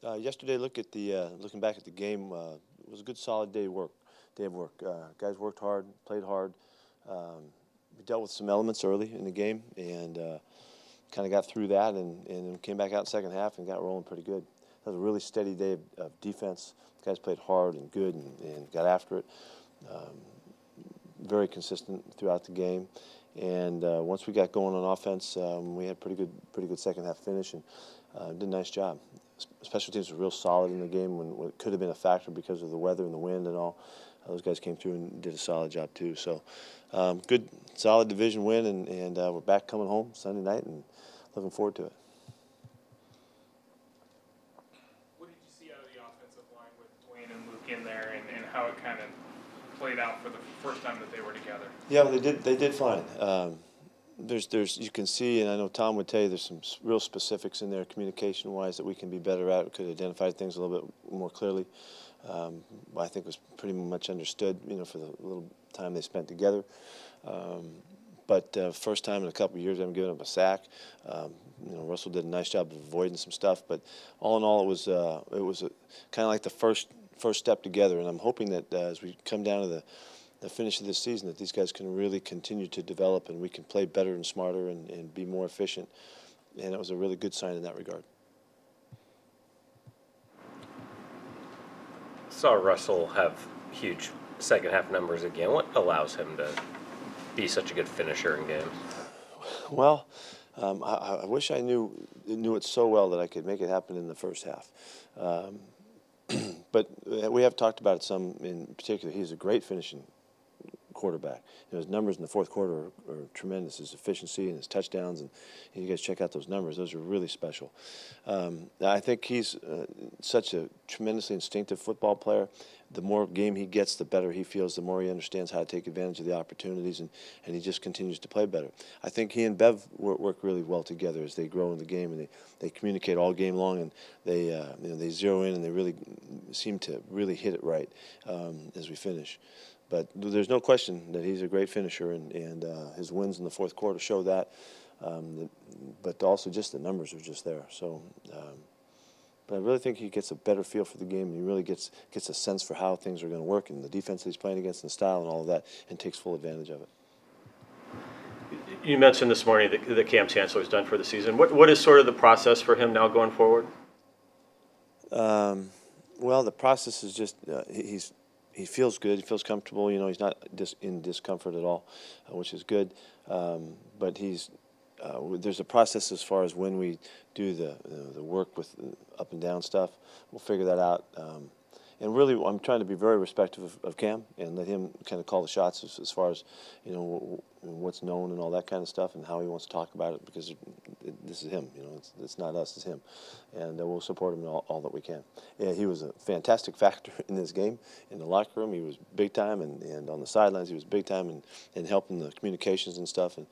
Yesterday, looking back at the game, it was a good, solid day of work. Guys worked hard, played hard. We dealt with some elements early in the game, and kind of got through that, and came back out in the second half and got rolling pretty good. That was a really steady day of defense. The guys played hard and good and got after it. Very consistent throughout the game. And once we got going on offense, we had pretty good second half finish, and did a nice job. Special teams were real solid in the game when it could have been a factor because of the weather and the wind and all. Those guys came through and did a solid job too. So good, solid division win, and we're back coming home Sunday night and looking forward to it. What did you see out of the offensive line with Dwayne and Luke in there, and how it kind of played out for the first time that they were together? Yeah, well, they did fine. You can see, and I know Tom would tell you, there's some real specifics in there, communication-wise, that we can be better at. We could identify things a little bit more clearly. I think it was pretty much understood, for the little time they spent together. But first time in a couple of years, I haven't given up a sack. Russell did a nice job of avoiding some stuff, but all in all, it was kind of like the first step together. And I'm hoping that as we come down to the finish of this season, that these guys can really continue to develop, and we can play better and smarter and be more efficient. And it was a really good sign in that regard. Saw Russell have huge second half numbers again. What allows him to be such a good finisher in games? Well, I wish I knew it so well that I could make it happen in the first half. But we have talked about it some. In particular, he's a great finishing quarterback. His numbers in the fourth quarter are tremendous. His efficiency and his touchdowns, and you guys check out those numbers. Those are really special. I think he's such a tremendously instinctive football player. The more game he gets, the better he feels, the more he understands how to take advantage of the opportunities, and he just continues to play better. I think he and Bev work really well together as they grow in the game, and they communicate all game long, and they zero in, and they really seem to really hit it right as we finish. But there's no question that he's a great finisher, and his wins in the fourth quarter show that. But also just the numbers are just there. So, but I really think he gets a better feel for the game, and he really gets a sense for how things are going to work, and the defense that he's playing against, and the style, and all of that, and takes full advantage of it. You mentioned this morning that Cam Chancellor's done for the season. What is sort of the process for him now going forward? Well, the process is just he feels good. He feels comfortable. He's not in discomfort at all, which is good. But there's a process as far as when we do the work with up and down stuff. We'll figure that out. And really, I'm trying to be very respectful of Cam and let him kind of call the shots as far as what's known and all that kind of stuff, and how he wants to talk about it, because this is him. It's not us, it's him, and we'll support him in all that we can. Yeah, he was a fantastic factor in this game. In the locker room, he was big time, and on the sidelines, he was big time in helping the communications and stuff. And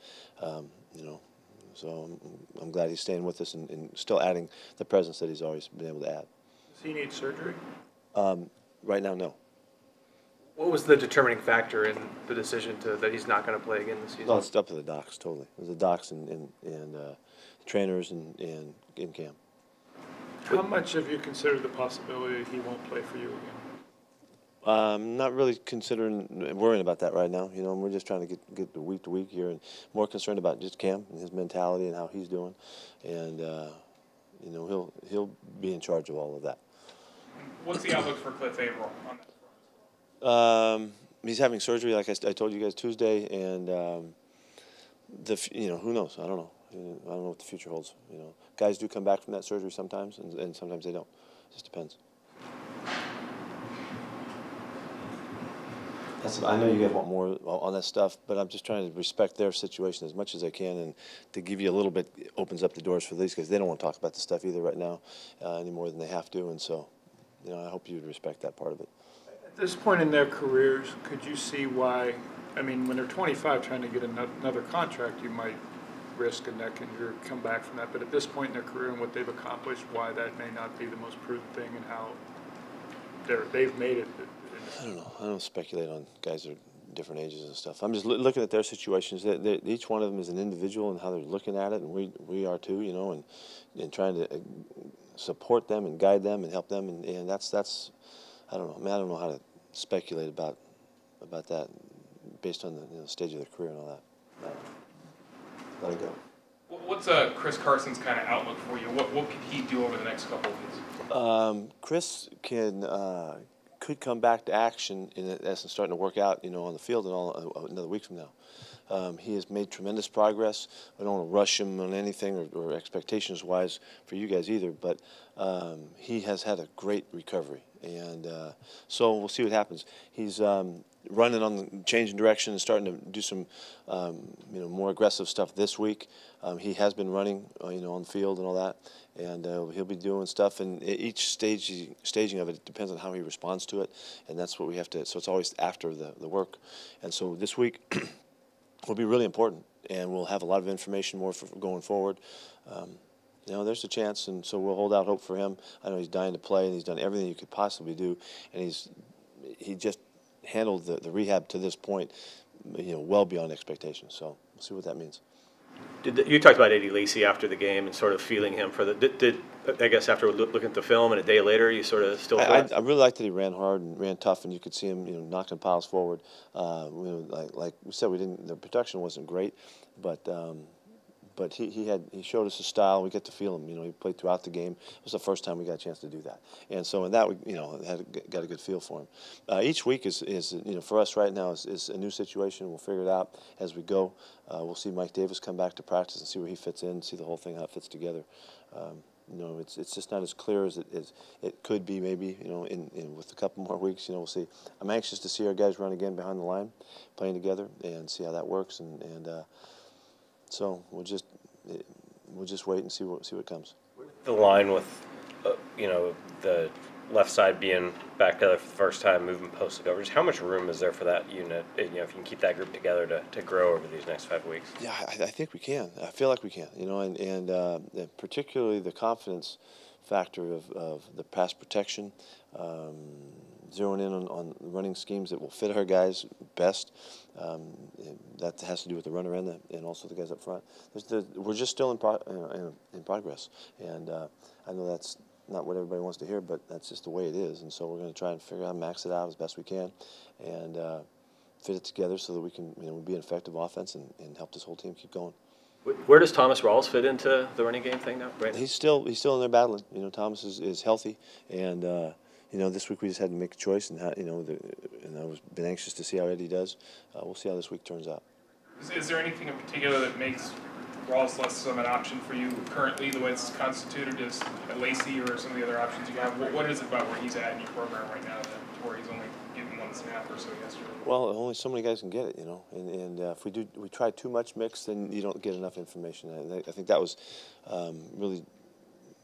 so I'm glad he's staying with us and still adding the presence that he's always been able to add. Does he need surgery? Right now, no. What was the determining factor in the decision that he's not going to play again this season? No, it's up to the docs, totally. It was the docs and trainers and Cam. How much have you considered the possibility that he won't play for you again? Not really worrying about that right now. We're just trying to get the week to week here, and more concerned about just Cam and his mentality and how he's doing. And he'll be in charge of all of that. What's the outlook for Cliff Averill on that? He's having surgery, like I told you guys, Tuesday, and who knows? I don't know. I don't know what the future holds. Guys do come back from that surgery sometimes, and sometimes they don't. It just depends. I know you guys want more on that stuff, but I'm just trying to respect their situation as much as I can, and to give you a little bit opens up the doors for these guys. They don't want to talk about the stuff either right now, any more than they have to, and so I hope you would respect that part of it. At this point in their careers, could you see why, when they're 25 trying to get another contract, you might risk a neck injury, come back from that, but at this point in their career and what they've accomplished, why that may not be the most prudent thing, and how they've made it? I don't know. I don't speculate on guys that are different ages and stuff. I'm just looking at their situations. Each one of them is an individual and how they're looking at it, and we are too, and trying to support them and guide them and help them, and that's I don't know. I mean, I don't know how to speculate about that based on the stage of their career and all that. Let it go. What's Chris Carson's kind of outlook for you? What could he do over the next couple of weeks? Chris could come back to action in essence, starting to work out, on the field and all another week from now. He has made tremendous progress. I don't want to rush him on anything or expectations-wise for you guys either, but he has had a great recovery, and so we'll see what happens. He's running on the changing direction and starting to do some more aggressive stuff this week. He has been running on the field and all that, and he'll be doing stuff, and each staging of it depends on how he responds to it, and that's what we have to, so it's always after the work. And so this week will be really important, and we'll have a lot of information more for going forward. There's a chance, and so we'll hold out hope for him. I know he's dying to play, and he's done everything he could possibly do, and he just handled the rehab to this point, well beyond expectations. So we'll see what that means. You talked about Eddie Lacy after the game and sort of feeling him for did I guess after looking at the film and a day later you sort of still I really liked that he ran hard and ran tough, and you could see him knocking piles forward. Like we said, the production wasn't great, but he showed us a style. We get to feel him. He played throughout the game. It was the first time we got a chance to do that, and so in that we got a good feel for him. Each week is for us right now is a new situation. We'll figure it out as we go. We'll see Mike Davis come back to practice and see where he fits in, see the whole thing, how it fits together. It's just not as clear as it could be maybe, with a couple more weeks, we'll see. I'm anxious to see our guys run again behind the line, playing together, and see how that works, and so we'll just wait and see what comes. The line with, the left side being back together for the first time, moving post coverage. How much room is there for that unit? If you can keep that group together to grow over these next 5 weeks. Yeah, I think we can. I feel like we can. And particularly the confidence factor of the pass protection, zeroing in on running schemes that will fit our guys best. That has to do with the runner and also the guys up front. We're just still in progress, and I know that's not what everybody wants to hear, but that's just the way it is. And so we're going to try and figure out how to max it out as best we can, and fit it together so that we can be an effective offense and help this whole team keep going. Where does Thomas Rawls fit into the running game thing now? Right now? He's still in there battling. Thomas is healthy, and this week we just had to make a choice, and and I've been anxious to see how Eddie does. We'll see how this week turns out. Is there anything in particular that makes Rawls less of an option for you currently, the way it's constituted? Is Lacy or some of the other options you have? What is it about where he's at in your program right now to where he's only getting one snap or so yesterday? Well, only so many guys can get it, and if we try too much mix, then you don't get enough information. I think that was really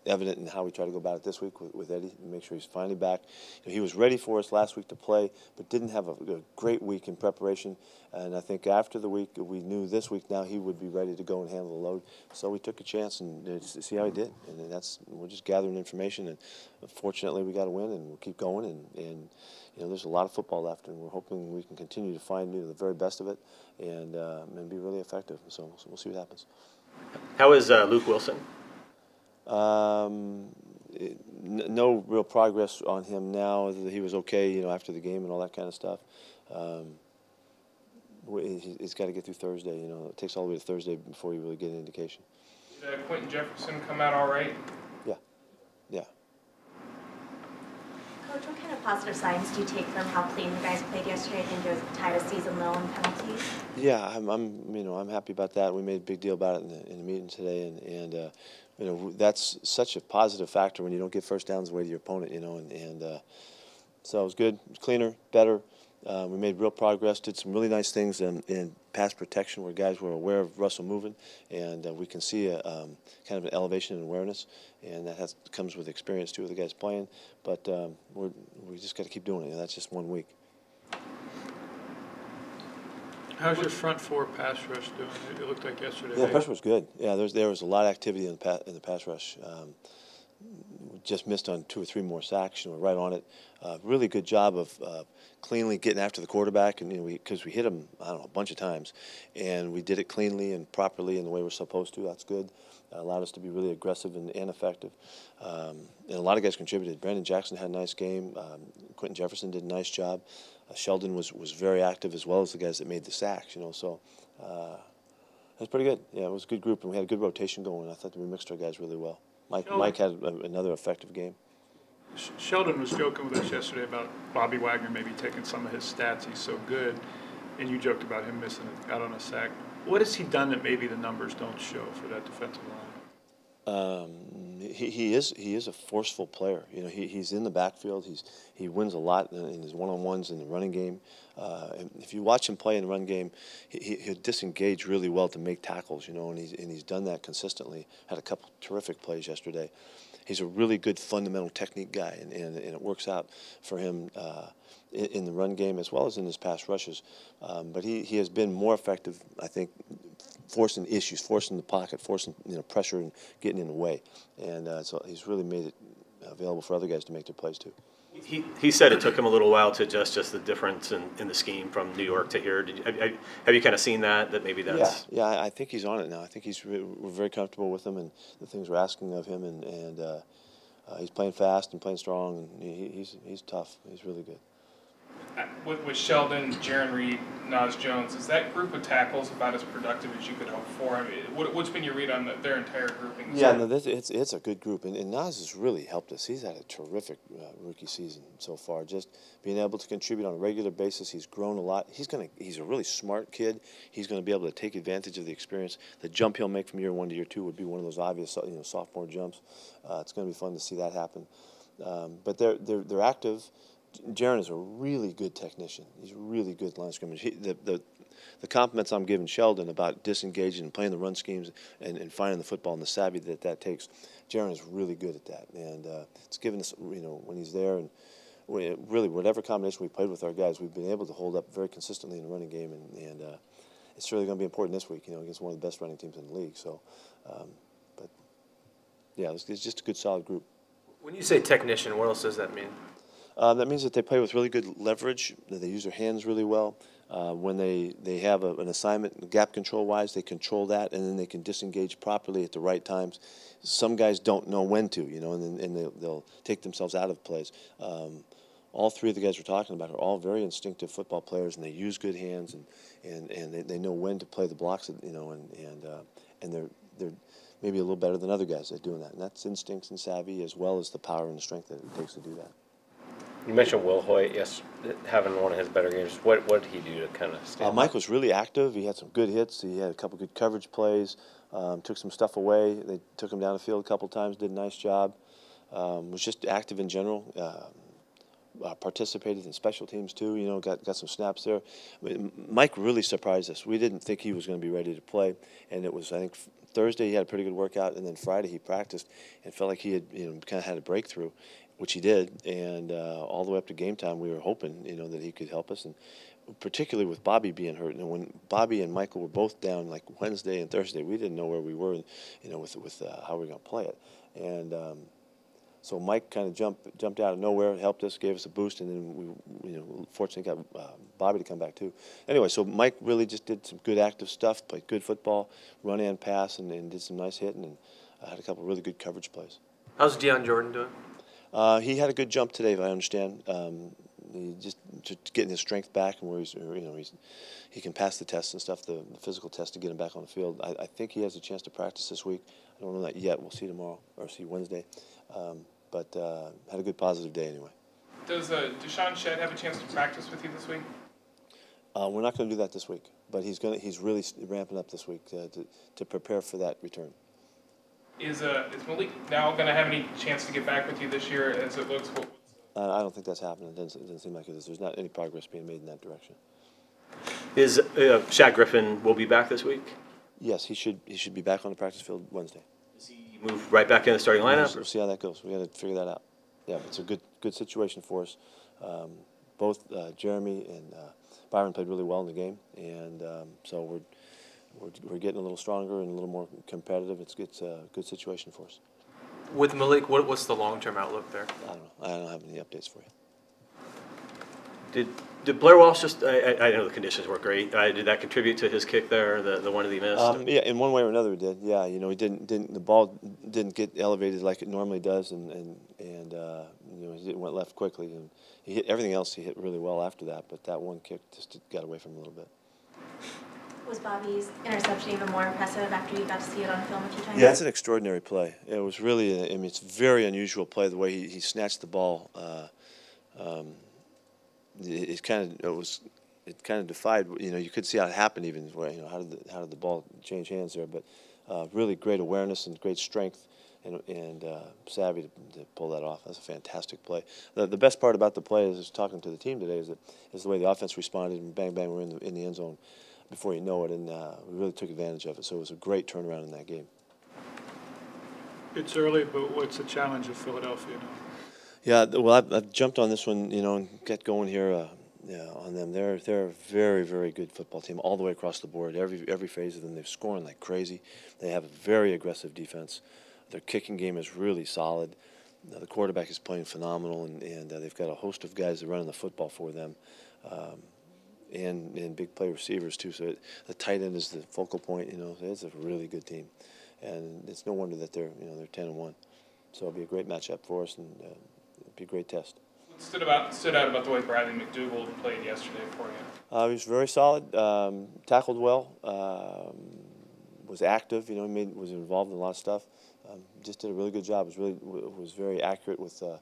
evident in how we try to go about it this week with Eddie and make sure he's finally back. He was ready for us last week to play, but didn't have a great week in preparation. And I think after the week, we knew this week now he would be ready to go and handle the load. So we took a chance and see how he did. And we're just gathering information. And fortunately, we got a win, and we'll keep going. And there's a lot of football left, and we're hoping we can continue to find the very best of it and be really effective. So we'll see what happens. How is Luke Wilson? No real progress on him now. He was okay, after the game and all that kind of stuff. He's got to get through Thursday. It takes all the way to Thursday before you really get an indication. Did Quentin Jefferson come out all right? Yeah. Coach, what kind of positive signs do you take from how clean the guys played yesterday? I think it was tied a season low in penalties. Yeah, I'm happy about that. We made a big deal about it in the meeting today, and that's such a positive factor when you don't get first downs away to your opponent, and so it was good, cleaner, better. We made real progress, did some really nice things in pass protection where guys were aware of Russell moving, and we can see a kind of an elevation in awareness, and that comes with experience too with the guys playing. But we just got to keep doing it. That's just 1 week. How's your front four pass rush doing? It looked like yesterday. Yeah, the pressure was good. Yeah, there was a lot of activity in the pass rush. just missed on 2 or 3 more sacks. We're right on it. Really good job of cleanly getting after the quarterback, and because we hit him, I don't know, a bunch of times, and we did it cleanly and properly in the way we're supposed to. That's good. Allowed us to be really aggressive and effective. And a lot of guys contributed. Brandon Jackson had a nice game. Quentin Jefferson did a nice job. Sheldon was very active, as well as the guys that made the sacks. So it was pretty good. Yeah, it was a good group, and we had a good rotation going. I thought that we mixed our guys really well. Mike had another effective game. Sheldon was joking with us yesterday about Bobby Wagner maybe taking some of his stats. He's so good, and you joked about him missing out on a sack. What has he done that maybe the numbers don't show for that defensive line? He is a forceful player. He's in the backfield. He wins a lot in his one-on-ones in the running game. And if you watch him play in the run game, he'll disengage really well to make tackles. And he's done that consistently. Had a couple terrific plays yesterday. He's a really good fundamental technique guy, and it works out for him in the run game as well as in his pass rushes. But he has been more effective, I think, forcing issues, forcing the pocket, forcing pressure and getting in the way. And so he's really made it available for other guys to make their plays too. He said it took him a little while to adjust just the difference in the scheme from New York to here. Have you kind of seen that maybe that's... Yeah, I think he's on it now. I think we're very comfortable with him and the things we're asking of him, and he's playing fast and playing strong, and he's tough. He's really good. With Sheldon, Jaron Reed, Naz Jones, is that group of tackles about as productive as you could hope for? I mean, what's been your read on their entire grouping? Yeah, no, it's a good group, and Naz has really helped us. He's had a terrific rookie season so far. Just being able to contribute on a regular basis, he's grown a lot. He's a really smart kid. He's going to be able to take advantage of the experience. The jump he'll make from year 1 to year 2 would be one of those obvious, sophomore jumps. It's going to be fun to see that happen. But they're active. Jaron is a really good technician. He's a really good line scrimmage. The compliments I'm giving Sheldon about disengaging and playing the run schemes and finding the football and the savvy that takes, Jaron is really good at that. And it's given us, when he's there, and really whatever combination we played with our guys, we've been able to hold up very consistently in the running game. And it's really going to be important this week, against one of the best running teams in the league. So, but yeah, it's just a good, solid group. When you say technician, what else does that mean? That means that they play with really good leverage, that they use their hands really well. When they have an assignment, gap control-wise, they control that, and then they can disengage properly at the right times. Some guys don't know when to, and they'll take themselves out of plays. All 3 of the guys we're talking about are all very instinctive football players, and they use good hands, and they know when to play the blocks, and they're maybe a little better than other guys at doing that. And that's instincts and savvy, as well as the power and the strength that it takes to do that. You mentioned Will Hoyt, yes, having one of his better games. What did he do to kind of stand Mike was really active. He had some good hits. He had a couple good coverage plays, took some stuff away. They took him down the field a couple times, did a nice job. Was just active in general. Participated in special teams too, got some snaps there. I mean, Mike really surprised us. We didn't think he was going to be ready to play, and it was, I think, Thursday he had a pretty good workout, and then Friday he practiced and felt like he had kind of had a breakthrough, which he did, and all the way up to game time we were hoping that he could help us, and particularly with Bobby being hurt. And when Bobby and Michael were both down like Wednesday and Thursday, we didn't know where we were, with how we were going to play it, and so Mike kind of jumped out of nowhere, helped us, gave us a boost, and then we fortunately got Bobby to come back too. Anyway, so Mike really just did some good active stuff, played good football, run and pass, and did some nice hitting, and had a couple really good coverage plays. How's Deion Jordan doing? He had a good jump today, if I understand. He just getting his strength back, and where he can pass the tests and stuff, the physical test to get him back on the field. I think he has a chance to practice this week. I don't know that yet. We'll see tomorrow, or see Wednesday. But had a good positive day anyway. Does Deshaun Shedd have a chance to practice with you this week? We're not going to do that this week, but he's really ramping up this week to prepare for that return. Is Malik now going to have any chance to get back with you this year as it looks? I don't think that's happening. It doesn't seem like it is. There's not any progress being made in that direction. Is Shaq Griffin will be back this week? Yes, he should be back on the practice field Wednesday. Does he move right back in the starting lineup? We'll see how that goes. We got to figure that out. Yeah, it's a good situation for us. Both Jeremy and Byron played really well in the game, and so we're getting a little stronger and a little more competitive. It's a good situation for us. With Malik, what's the long-term outlook there? I don't know. I don't have any updates for you. Did Blair Walsh just? I know the conditions weren't great. Did that contribute to his kick there, the one that he missed? Yeah, in one way or another, it did. Yeah, you know, he didn't the ball didn't get elevated like it normally does, and you know, it went left quickly, and he hit everything else. He hit really well after that, but that one kick just got away from him a little bit. Was Bobby's interception even more impressive after you got to see it on film a few times? Yeah, it's an extraordinary play. It was really, I mean, it's a very unusual play, the way he snatched the ball. It kind of defied, you know, you could see how it happened even, where, you know, how did the ball change hands there, but really great awareness and great strength and savvy to pull that off. That's a fantastic play. The best part about the play is talking to the team today is the way the offense responded, and bang, bang, we're in the end zone before you know it, and we really took advantage of it. So it was a great turnaround in that game. It's early, but what's the challenge of Philadelphia now? Yeah, well, I've jumped on this one, you know, and get going here on them. They're a very, very good football team all the way across the board. Every phase of them, they're scoring like crazy. They have a very aggressive defense. Their kicking game is really solid. The quarterback is playing phenomenal, and they've got a host of guys that are running the football for them, and big play receivers too. So the tight end is the focal point. You know, it's a really good team, and it's no wonder that they're 10-1. So it'll be a great matchup for us, and it'll be a great test. What stood out about the way Bradley McDougall played yesterday for you? He was very solid, tackled well, was active. You know, was involved in a lot of stuff. Just did a really good job. Was very accurate with the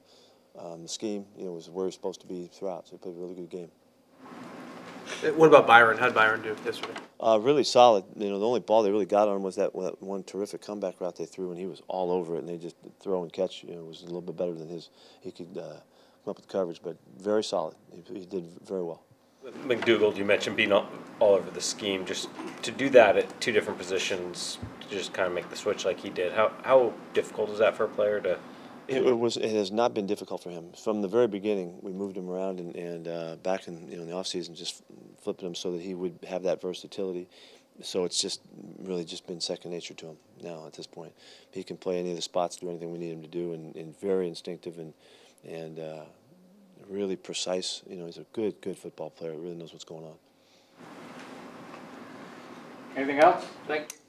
scheme. You know, was where he was supposed to be throughout. So he played a really good game. What about Byron? How did Byron do yesterday? Really solid. You know, the only ball they really got on him was that one terrific comeback route they threw, and he was all over it. And they just throw and catch. You know, was a little bit better than his. He could come up with coverage, but very solid. He did very well. McDougall, you mentioned being all over the scheme. Just to do that at two different positions, to just kind of make the switch like he did. How difficult is that for a player to? It has not been difficult for him. From the very beginning, we moved him around, and back in in the offseason, just flipped him so that he would have that versatility. So it's just really just been second nature to him now at this point. He can play any of the spots, do anything we need him to do, and very instinctive and really precise. You know, he's a good football player. Really knows what's going on. Anything else? Thank you.